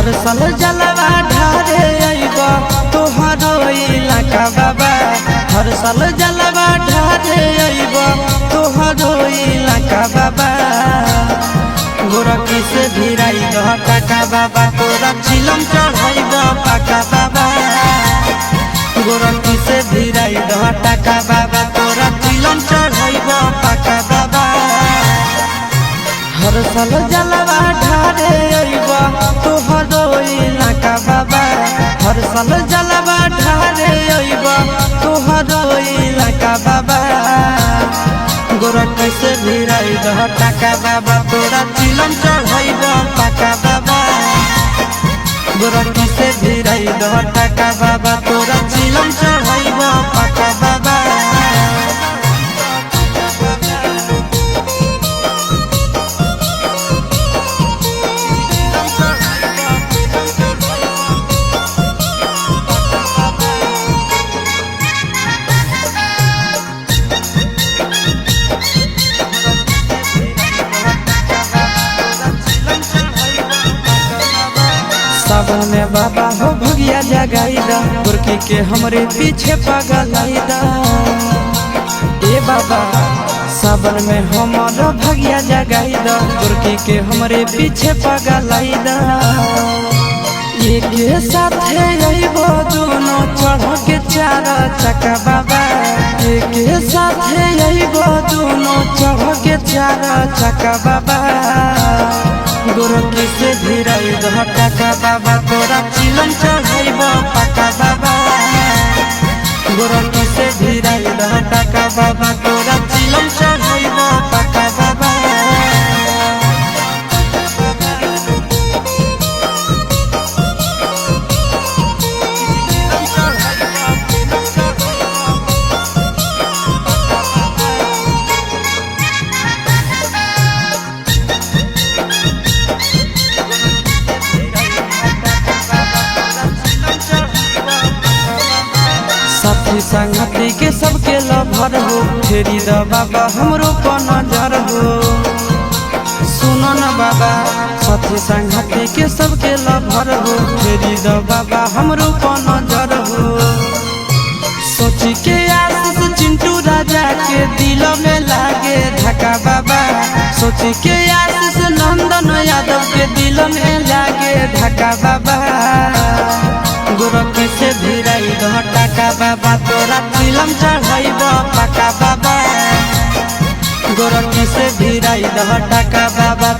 हर साल जलवा ढारे आइबा तोहरो इलाका बाबा। हर साल जलवा ढारे आइबा तोहरो इलाका बाबा। गोरखी से भिराई दह टाका बाबा तोरा चिलम चढ़ाइबा पाका बाबा। गोरखी से भिराई दह टाका बाबा तोरा चिलम चढ़ाइबा पाका बाबा। हर साल जलवा ढारे आइबा तोहरो इलाका बाबा। हर साल जलवा ढारे आइबा तोहरो इलाका बाबा। गोरखी से भिराई दह टाका बाबा तोरा चिलम चढ़ाइबा पाका बाबा। गोरखी से भिराई दह टाका बाबा तोरा चिलम चढ़ाइबा पाका बाबा। सावन में बाबा हो भगिया जगाईदा गोरखी के हमरे पीछे पगलाईदा। ए बाबा सावन में हमारा भगिया जगाईदा गोरखी के हमरे पीछे पगलाईदा। एक साथे आइबो दोनों चढ़ के चार चक्का बाबा। एक साथे आइबो दोनों चढ़ के चार चक्का बाबा। गोरखी से भिराई दह टाका बाबा तोरा चिलम चढ़ाइबा पाका बाबा। गोरखी से भिराई दह टाका बाबा तोरा चिलम चढ़ाइबा पाका बाबा। साथी संगति के सबके लभर हो फेरी द बाबा हमरो पर नजर हो। सुनो न बाबा साथी संगति के सबके लभर हो फेरी द बाबा हमरो पर नजर हो। सोची के आशीष चिंटू राजा के दिल में लागे धक्का बाबा। सोची के आशीष नंदन यादव के दिल में लागे धक्का बाबा। गोरखी से भिराई दह टाका बाबा तोरा चिलम चढ़ाइबा पाका बाबा। गोरखी से भिराई दह टाका बाबा